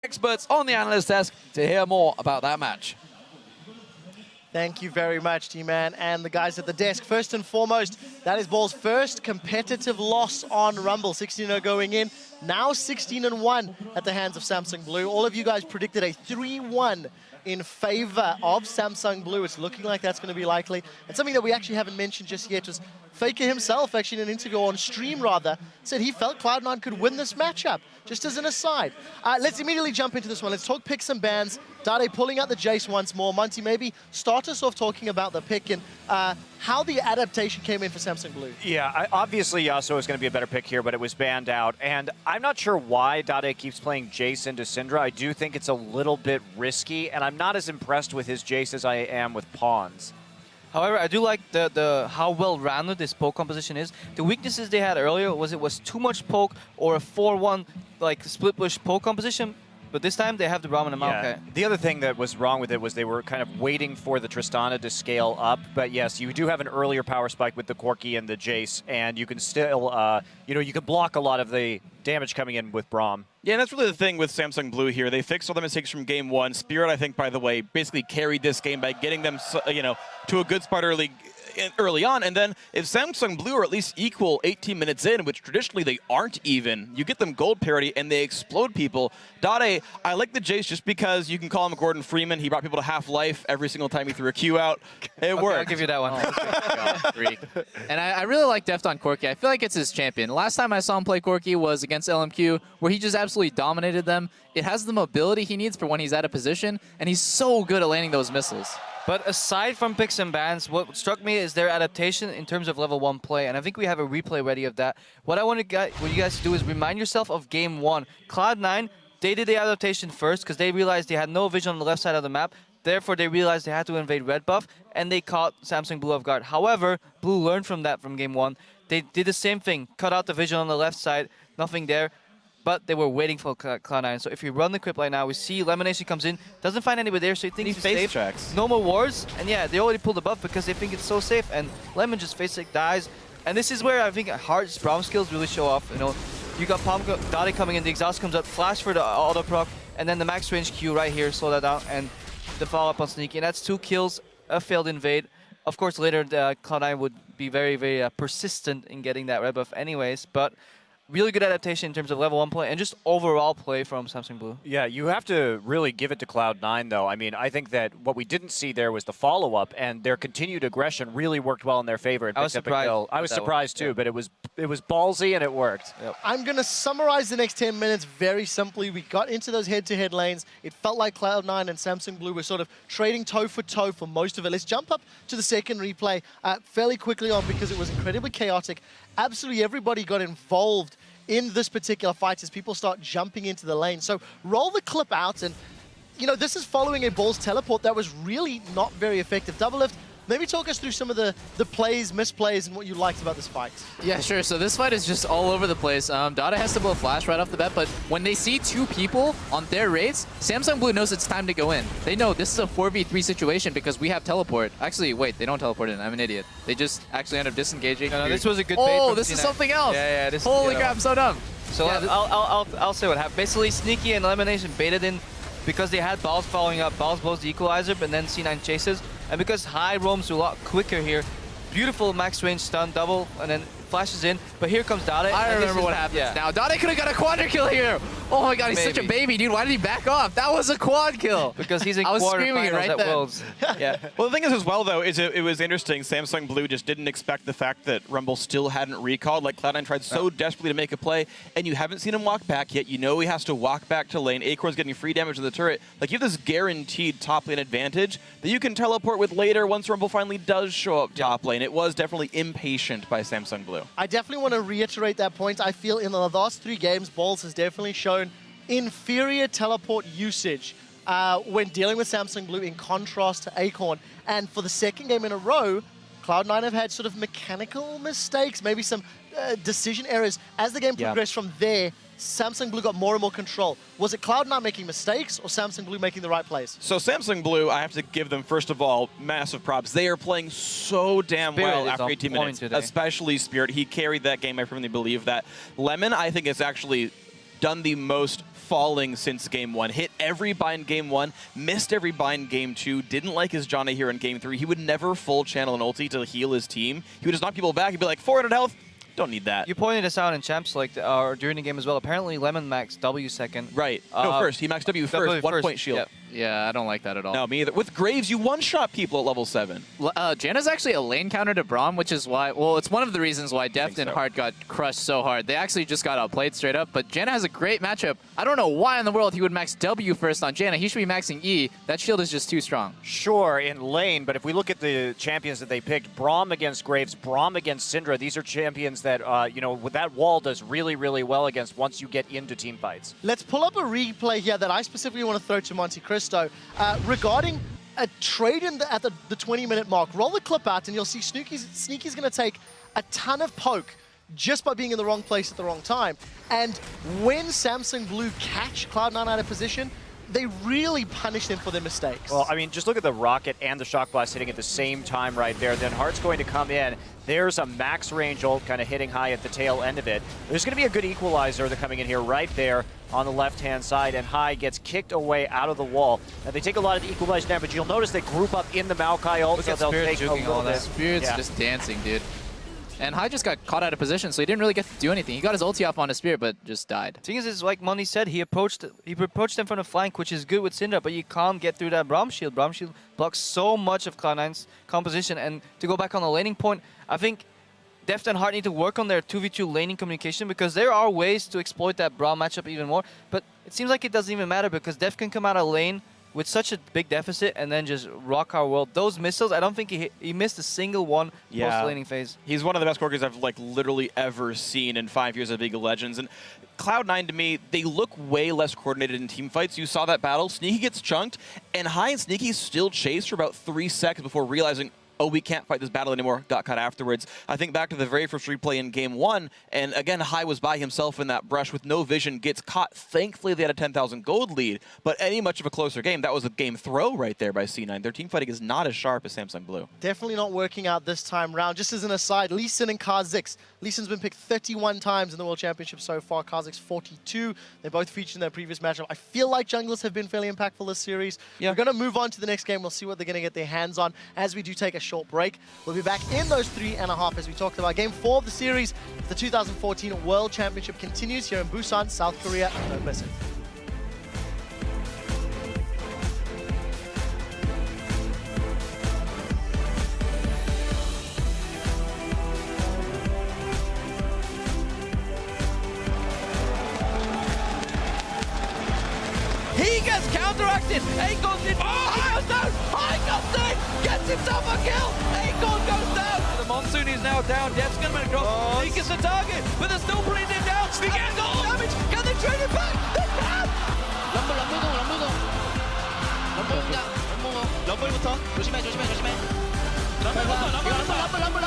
experts on the analyst desk to hear more about that match. Thank you very much, T-Man and the guys at the desk. First and foremost, that is Ball's first competitive loss on Rumble. 16-0 going in, now 16-1 at the hands of Samsung Blue. All of you guys predicted a 3-1 in favor of Samsung Blue. It's looking like that's going to be likely. And something that we actually haven't mentioned just yet was Faker himself, actually in an interview, on stream rather, said he felt Cloud9 could win this matchup, just as an aside. Let's immediately jump into this one. Let's talk picks and bans. Dade pulling out the Jace once more. Monty, maybe start us off talking about the pick and how the adaptation came in for Samsung Blue. Yeah, obviously Yasuo is going to be a better pick here, but it was banned out. And I'm not sure why Dade keeps playing Jace into Syndra. I do think it's a little bit risky, and I'm not as impressed with his Jace as I am with Pawns. However, I do like how well-rounded this poke composition is. The weaknesses they had earlier was too much poke or a 4-1 like split push poke composition. But this time they have the Ramen and Maokai. The other thing that was wrong with it was they were kind of waiting for the Tristana to scale up. But yes, you do have an earlier power spike with the Corki and the Jace, and you can still, you can block a lot of the damage coming in with Braum. Yeah, and that's really the thing with Samsung Blue here. They fixed all the mistakes from game one. Spirit, I think, by the way, basically carried this game by getting them, to a good spot early on, and then if Samsung Blue are at least equal 18 minutes in, which traditionally they aren't even, you get them gold parity and they explode people. Dade, I like the Jace just because you can call him Gordon Freeman. He brought people to half-life every single time he threw a Q out. It worked. I'll give you that one. And I really like Deft on Corki. I feel like it's his champion. Last time I saw him play Corki was against LMQ, where he just absolutely dominated them. It has the mobility he needs for when he's out of position, and he's so good at landing those missiles. But aside from picks and bans, what struck me is their adaptation in terms of level 1 play, and I think we have a replay ready of that. What I want you guys to do is remind yourself of game 1. Cloud9, they did the adaptation first because they realized they had no vision on the left side of the map. Therefore, they realized they had to invade red buff, and they caught Samsung Blue off guard. However, Blue learned from that from game 1. They did the same thing, cut out the vision on the left side, nothing there. But they were waiting for Cloud9. So if you run the clip right now, we see Lemonation comes in, doesn't find anybody there, so he thinks he's safe. Tracks. No more wars, and yeah, they already pulled the buff because they think it's so safe, and Lemon just face check dies. And this is where I think Heart's Braum skills really show off. You got Dade coming in, the exhaust comes up, flash for the auto proc, and then the max range Q right here, slow that down, and the follow up on Sneaky. And that's 2 kills, a failed invade. Of course, later Cloud9 would be very, very persistent in getting that red buff anyways, but really good adaptation in terms of level 1 play and just overall play from Samsung Blue. Yeah, you have to really give it to Cloud9, though. I mean, I think that what we didn't see there was the follow-up, and their continued aggression really worked well in their favor. And I was surprised. I was surprised too, but it was ballsy and it worked. Yep. I'm going to summarize the next 10 minutes very simply. We got into those head-to-head lanes. It felt like Cloud9 and Samsung Blue were sort of trading toe for toe for most of it. Let's jump up to the second replay fairly quickly on because it was incredibly chaotic. Absolutely everybody got involved in this particular fight as people start jumping into the lane. So roll the clip out, and this is following a Ball's teleport that was really not very effective. Double Lift, maybe talk us through some of the plays, misplays, and what you liked about this fight. Yeah, sure. So this fight is just all over the place. Dade has to blow flash right off the bat, but when they see 2 people on their raids, Samsung Blue knows it's time to go in. They know this is a 4v3 situation because we have teleport. Actually, wait, they don't teleport in. I'm an idiot. They just actually end up disengaging. No, this was a good bait. Oh, this is something else. Yeah, this Holy crap, I'm so dumb. So yeah, I'll say what happened. Basically, Sneaky and Elimination baited in because they had Balls following up. Balls blows the equalizer, but then C9 chases. And because High roams a lot quicker here, beautiful max range stun double, and then flashes in. But here comes Dade. I remember what happens now. Dade could have got a quadra kill here. Oh my god, he's such a baby, dude. Why did he back off? That was a quad kill. Because he's in I was screaming it right at then. Worlds. Yeah. Well, the thing is as well, though, is it was interesting. Samsung Blue just didn't expect the fact that Rumble still hadn't recalled. Like, Cloud9 tried so desperately to make a play, and you haven't seen him walk back yet. You know he has to walk back to lane. Acor's getting free damage to the turret. Like, you have this guaranteed top lane advantage that you can teleport with later once Rumble finally does show up top lane. It was definitely impatient by Samsung Blue. I definitely want to reiterate that point. I feel in the last 3 games, Balls has definitely shown inferior teleport usage when dealing with Samsung Blue in contrast to Acorn. And for the second game in a row, Cloud9 have had sort of mechanical mistakes, maybe some decision errors. As the game progressed from there, Samsung Blue got more and more control. Was it Cloud9 making mistakes or Samsung Blue making the right plays? So Samsung Blue, I have to give them, first of all, massive props. They are playing so damn well after 18 minutes, especially Spirit. He carried that game. I firmly believe that. Lemon, I think, has actually done the most falling since game 1. Hit every bind game 1, missed every bind game 2, didn't like his Johnny here in game 3. He would never full channel an ulti to heal his team. He would just knock people back. He'd be like, 400 health. Don't need that. You pointed this out in Champs like during the game as well. Apparently, Lemon maxed W second. Right. No, first. He maxed W first. 1 point shield. Yep. Yeah, I don't like that at all. No, me either. With Graves, you one-shot people at level 7. Janna's actually a lane counter to Braum, which is why, well, it's one of the reasons why Deft and Hart got crushed so hard. They actually just got outplayed straight up, but Janna has a great matchup. I don't know why in the world he would max W first on Janna. He should be maxing E. That shield is just too strong. Sure, in lane, but if we look at the champions that they picked, Braum against Graves, Braum against Syndra, these are champions that, with that wall does really, really well against once you get into team fights. Let's pull up a replay here that I specifically want to throw to Monte Cristo regarding a trade at the 20-minute mark. Roll the clip out and you'll see Sneaky's going to take a ton of poke just by being in the wrong place at the wrong time. And when Samsung Blue catch Cloud9 out of position, they really punish them for their mistakes. Well, I mean, just look at the rocket and the shock blast hitting at the same time right there. Then Hart's going to come in. There's a max range ult kind of hitting high at the tail end of it. There's going to be a good equalizer that's coming in here right there on the left-hand side, and High gets kicked away out of the wall. Now, they take a lot of the equalizer damage. You'll notice they group up in the Maokai ult, so they'll take a little bit. Spirit's just dancing, dude. And High just got caught out of position, so he didn't really get to do anything. He got his ulti off on his Spirit, but just died. The thing is like Monty said, he approached them from the flank, which is good with Syndra, but you can't get through that Braum shield. Braum shield blocks so much of Cloud9's composition. And to go back on the laning point, I think Deft and Hart need to work on their 2v2 laning communication, because there are ways to exploit that Braum matchup even more. But it seems like it doesn't even matter, because Deft can come out of lane with such a big deficit and then just rock our world. Those missiles, I don't think he missed a single one post-laning phase. He's one of the best Corkers I've literally ever seen in 5 years of League of Legends. And Cloud9, to me, they look way less coordinated in team fights. You saw that battle. Sneaky gets chunked, and High and Sneaky still chase for about 3 seconds before realizing, oh, we can't fight this battle anymore, got cut afterwards. I think back to the very first replay in game 1, and again, High was by himself in that brush with no vision, gets caught. Thankfully, they had a 10,000 gold lead, but any much of a closer game, that was a game throw right there by C9. Their team fighting is not as sharp as Samsung Blue. Definitely not working out this time round. Just as an aside, Lee Sin and Kha'Zix. Lee Sin's been picked 31 times in the World Championship so far, Kha'Zix 42. They both featured in their previous matchup. I feel like junglers have been fairly impactful this series. Yeah. We're going to move on to the next game. We'll see what they're going to get their hands on as we do take a short break. We'll be back in those 3.5 as we talked about. Game 4 of the series, the 2014 World Championship continues here in Busan, South Korea. Don't miss it. He gets counteracted. Aegon did. Oh, he goes down. High comes in. Gets himself a kill. Aegon goes down. The Monsoon is now down. Death's going to across. Sneak is the target, but they're still putting him down. Sneak and goal. Damage. Can they trade it back? They can. 럼블부터 조심해. 럼블부터